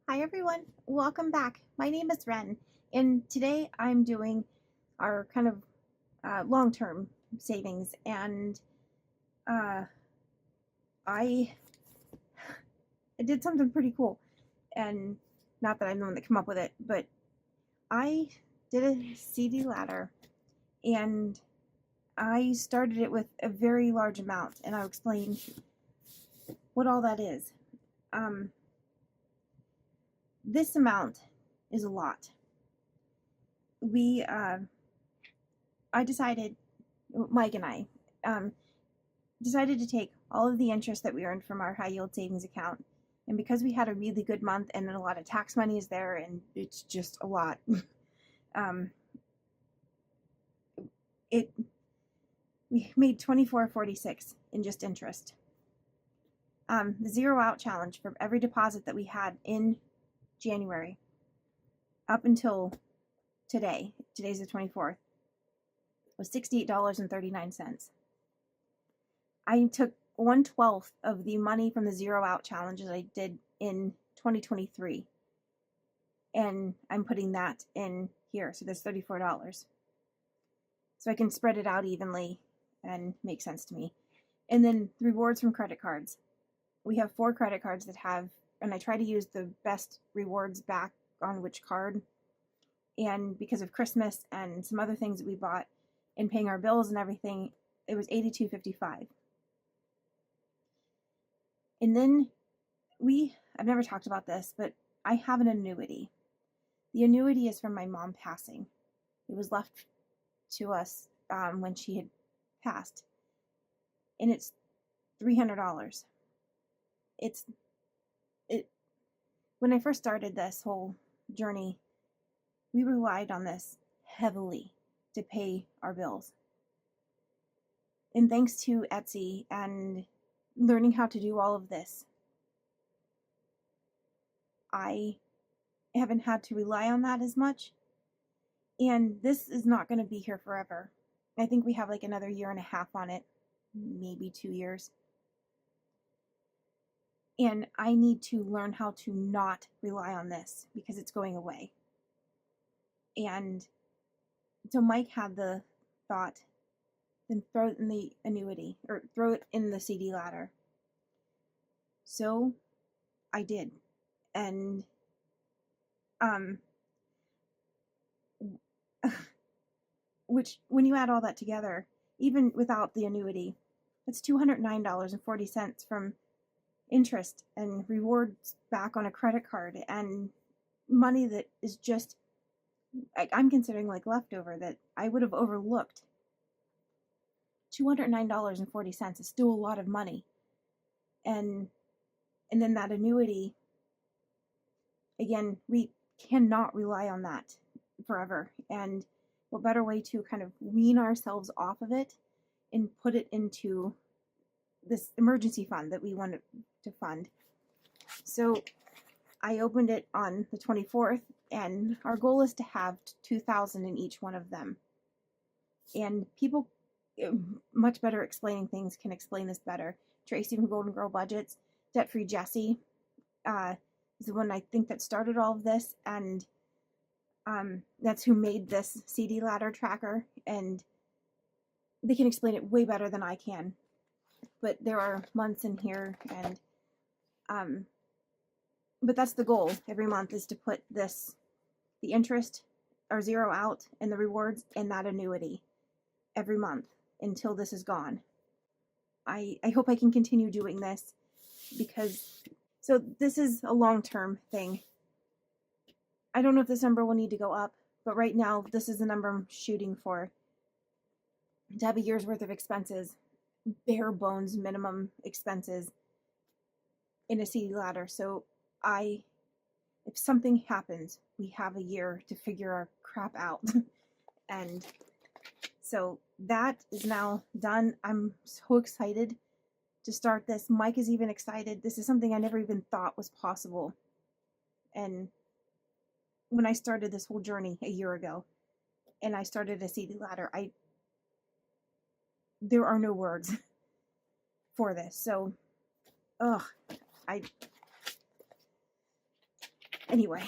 Hi everyone, welcome back. My name is Ren, and today I'm doing our kind of long-term savings, and uh, I did something pretty cool, and not that I'm the one that came up with it, but I did a CD ladder, and I started it with a very large amount, and I'll explain what all that is. This amount is a lot. I decided, Mike and I, decided to take all of the interest that we earned from our high yield savings account. And because we had a really good month and a lot of tax money is there, and it's just a lot, we made $24.46 in just interest. The zero out challenge for every deposit that we had in January up until today, today's the 24th, was $68.39. I took 1/12 of the money from the zero out challenges I did in 2023, and I'm putting that in here, so there's $34. So I can spread it out evenly and make sense to me. And then the rewards from credit cards. We have 4 credit cards that have, and I try to use the best rewards back on which card. And because of Christmas and some other things that we bought and paying our bills and everything, it was $82.55. And then I've never talked about this, but I have an annuity. The annuity is from my mom passing. It was left to us when she had passed. And it's $300. When I first started this whole journey, we relied on this heavily to pay our bills. And thanks to Etsy and learning how to do all of this, I haven't had to rely on that as much. And this is not going to be here forever. I think we have like another 1.5 years on it, maybe 2 years. And I need to learn how to not rely on this because it's going away. And so Mike had the thought, then throw it in the annuity, or throw it in the CD ladder. So I did. And which, when you add all that together, even without the annuity, it's $209.40 from interest and rewards back on a credit card and money that is just, I'm considering like leftover that I would have overlooked. $209.40 is still a lot of money. And then that annuity, again, we cannot rely on that forever. And what better way to kind of wean ourselves off of it and put it into this emergency fund that we want to fund. So I opened it on the 24th, and our goal is to have $2,000 in each one of them. And people much better explaining things can explain this better. Tracy from Golden Girl Budgets, Debt Free Jessie is the one I think that started all of this, and that's who made this CD ladder tracker, and they can explain it way better than I can. But there are months in here, and but that's the goal every month, is to put the interest or zero out and the rewards in that annuity every month until this is gone. I hope I can continue doing this, because so this is a long-term thing. I don't know if this number will need to go up, but right now this is the number I'm shooting for, to have a year's worth of expenses, bare bones minimum expenses in a CD ladder. So if something happens, we have a year to figure our crap out. And so that is now done. I'm so excited to start this. Mike is even excited. This is something I never even thought was possible. And when I started this whole journey a year ago, and I started a CD ladder, there are no words for this. So, I Anyway,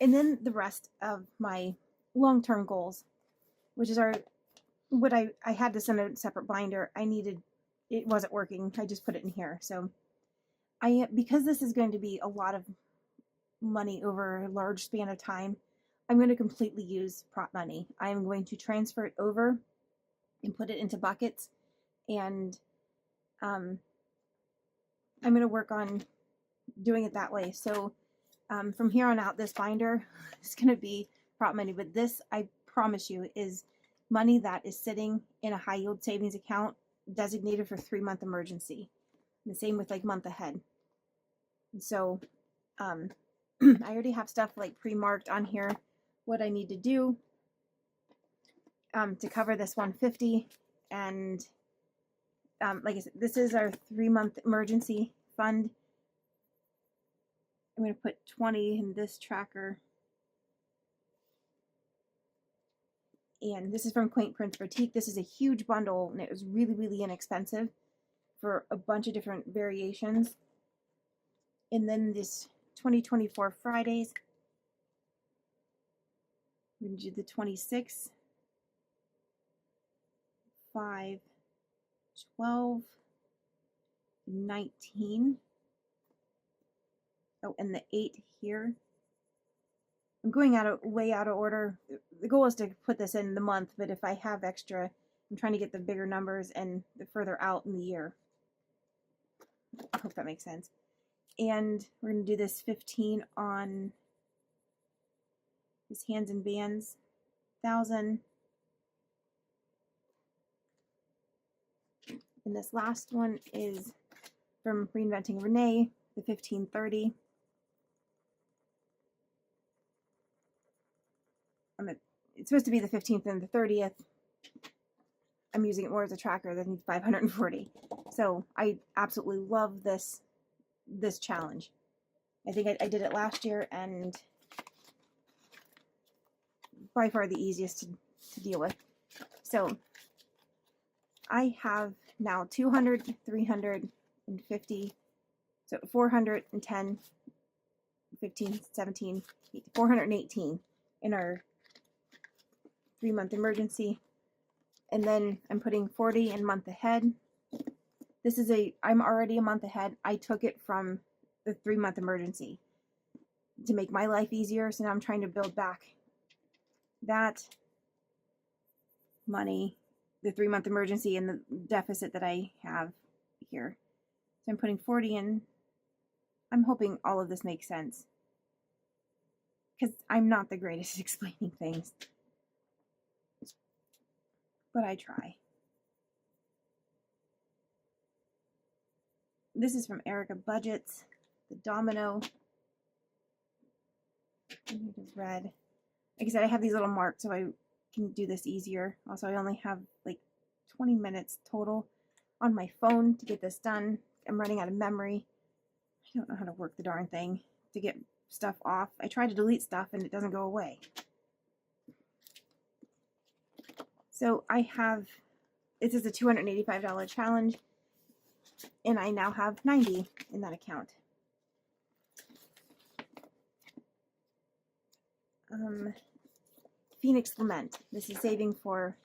and then the rest of my long-term goals, which is what I had this in a separate binder. It wasn't working. I just put it in here. So because this is going to be a lot of money over a large span of time, I'm going to completely use prop money. I'm going to transfer it over and put it into buckets, and I'm going to work on doing it that way. So from here on out, this binder is going to be prop money, but this, I promise you, is money that is sitting in a high yield savings account designated for 3-month emergency. And the same with like month ahead. And so I already have stuff like pre-marked on here, what I need to do to cover this 150. And like I said, this is our 3-month emergency fund. I'm going to put 20 in this tracker. And this is from Quaint Prince Boutique. This is a huge bundle, and it was really, really inexpensive for a bunch of different variations. And then this 2024 Fridays, we're going to do the 26, 5, 12, 19. Oh, and the 8 here. I'm going way out of order. The goal is to put this in the month, but if I have extra, I'm trying to get the bigger numbers and the further out in the year. I hope that makes sense. And we're going to do this 15 on this hands and bands, 1,000. And this last one is from Reinventing Rene, the 1530. It's supposed to be the 15th and the 30th. I'm using it more as a tracker than 540. So I absolutely love this challenge. I think I did it last year, and by far the easiest to deal with. So I have now 200, 350, so 410, 15, 17, 418 in our 3-month emergency. And then I'm putting 40 in month ahead. I'm already a month ahead. I took it from the 3-month emergency to make my life easier. So now I'm trying to build back that money, the 3-month emergency, and the deficit that I have here. So I'm putting 40 in. I'm hoping all of this makes sense, because I'm not the greatest at explaining things, but I try. This is from Madeline Budgets, the domino. It is red. Like I said, I have these little marks so I can do this easier. Also, I only have like 20 minutes total on my phone to get this done. I'm running out of memory. I don't know how to work the darn thing to get stuff off. I try to delete stuff and it doesn't go away. So this is a $285 challenge, and I now have 90 in that account. Phoenix Lament. This is saving for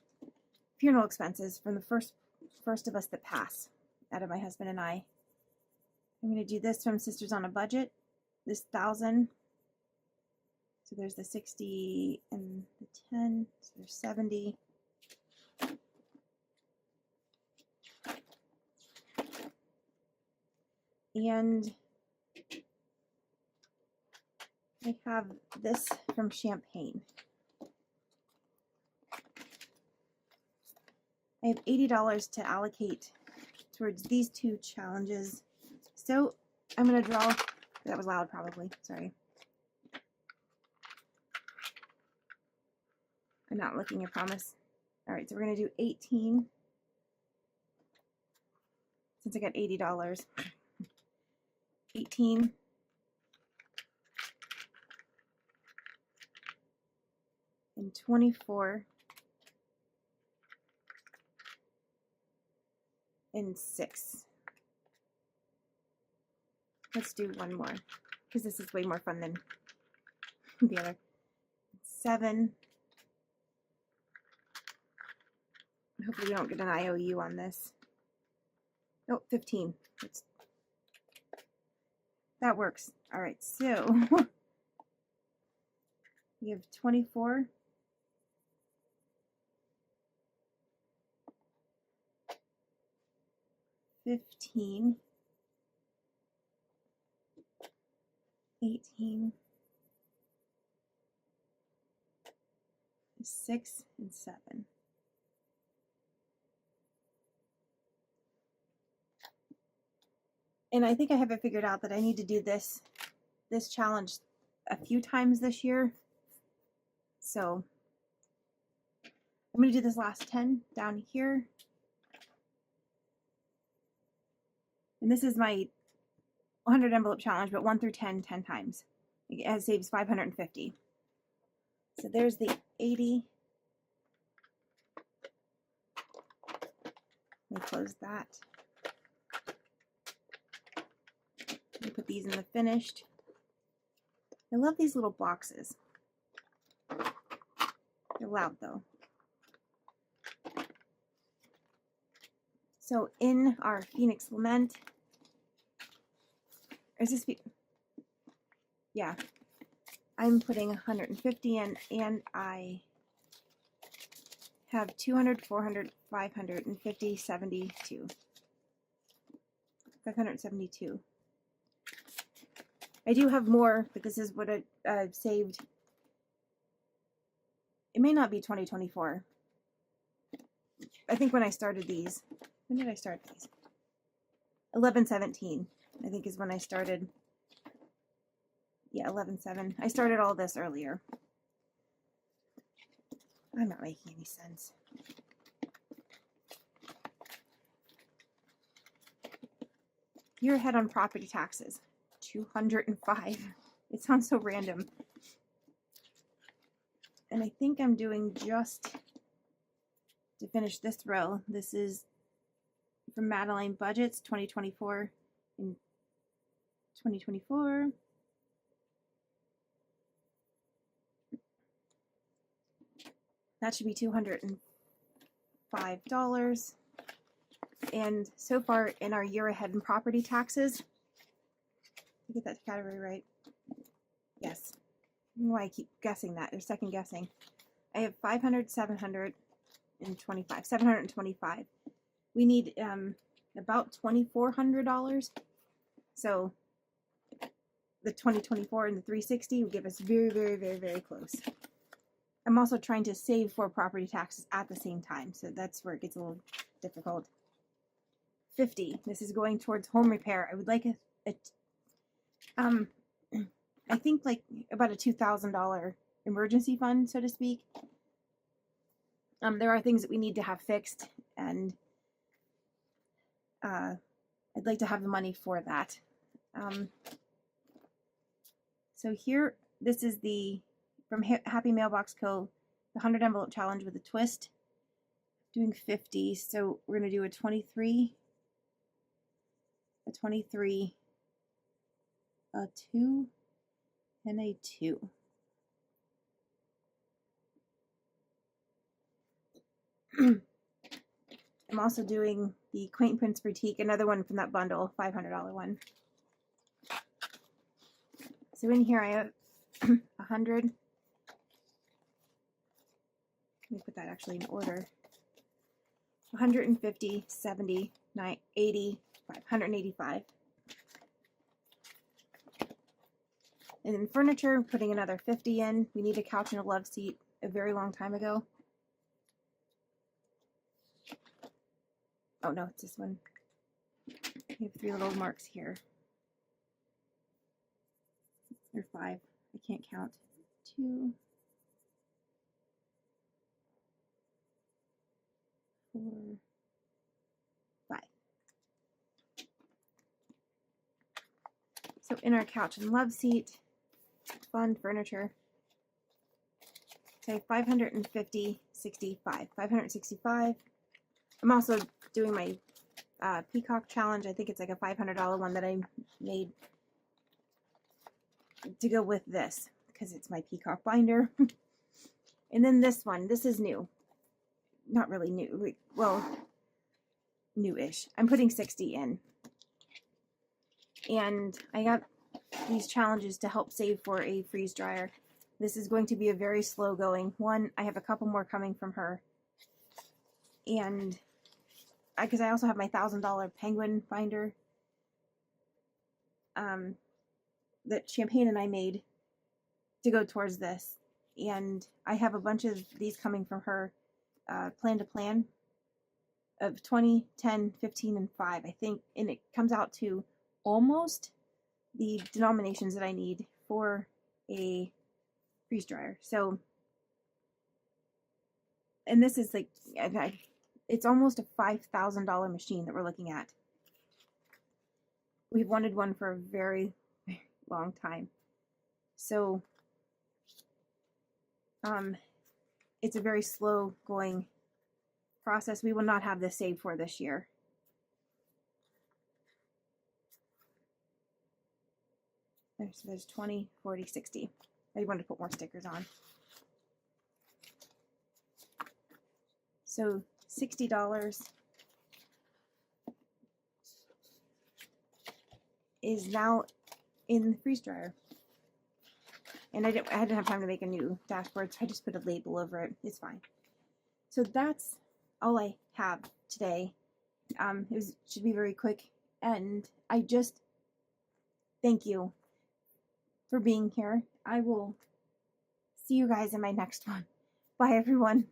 funeral expenses from the first of us that pass out of my husband and I. I'm going to do this from Sisters on a Budget, this 1,000. So there's the 60 and the 10, so there's 70. And I have this from Champagne. I have $80 to allocate towards these 2 challenges. So I'm going to draw. That was loud, probably. Sorry. I'm not looking, I promise. All right, so we're going to do 18. Since I got $80. 18. And 24. And 6. Let's do one more, because this is way more fun than the other 7. Hopefully we don't get an IOU on this. Oh, 15. That works. All right, so we have 24. 15. 18. 6 and 7. And I think I have it figured out that I need to do this challenge a few times this year. So I'm going to do this last 10 down here. And this is my 100 envelope challenge, but 1 through 10 times. It saves 550. So there's the 80. Let me close that. Let me put these in the finished. I love these little boxes. They're loud though. So in our Phoenix Lament, is this? Yeah, I'm putting 150 in, and I have 200, 400, 550, 72. 572. I do have more, but this is what I've saved. It may not be 2024. I think when I started these, when did I start these? 11/17, I think is when I started. Yeah, 11/7. I started all this earlier. I'm not making any sense. You're ahead on property taxes. 205. It sounds so random. And I think I'm doing just to finish this row. This is from Madeline Budgets, 2024. In 2024. That should be $205. And so far in our year ahead in property taxes, I get that category right. Yes. I don't know why I keep guessing that. They're second guessing. I have 500, 725. 725. We need about $2,400. So the 2024 and the 360 will give us very, very, very, very close. I'm also trying to save for property taxes at the same time, so that's where it gets a little difficult. 50. This is going towards home repair. I would like I think like about a $2,000 emergency fund, so to speak. There are things that we need to have fixed, and I'd like to have the money for that. So here, this is the from Happy Mailbox Co. the 100 envelope challenge with a twist. Doing 50, so we're going to do a 23, a 23, a 2, and a 2. I'm also doing the Quaint Prince Boutique, another one from that bundle, $500 one. So in here I have 100. Let me put that actually in order. 150, 70, 80, 185. And then furniture, putting another 50 in. We need a couch and a love seat a very long time ago. Oh no, it's this one. We have 3 little marks here. Or 5. I can't count. 2, 4, 5. So in our couch and love seat, fun furniture. Say 550, 65. 565. I'm also doing my peacock challenge. I think it's like a $500 one that I made to go with this, because it's my peacock binder. And then this one, this is new. Not really new, well, new-ish. I'm putting 60 in. And I got these challenges to help save for a freeze dryer. This is going to be a very slow going one. I have a couple more coming from her. And because I also have my $1,000 penguin binder that Champagne and I made to go towards this. And I have a bunch of these coming from her plan to plan of 20, 10, 15, and 5, I think. And it comes out to almost the denominations that I need for a freeze dryer. So, and this is like, it's almost a $5,000 machine that we're looking at. We've wanted one for a very long time. So, it's a very slow going process. We will not have this saved for this year. So there's 20, 40, 60. I wanted to put more stickers on. So $60 is now in the freeze dryer. And I didn't have time to make a new dashboard, so I just put a label over it. It's fine. So that's all I have today. Should be very quick. And I just thank you for being here. I will see you guys in my next one. Bye, everyone.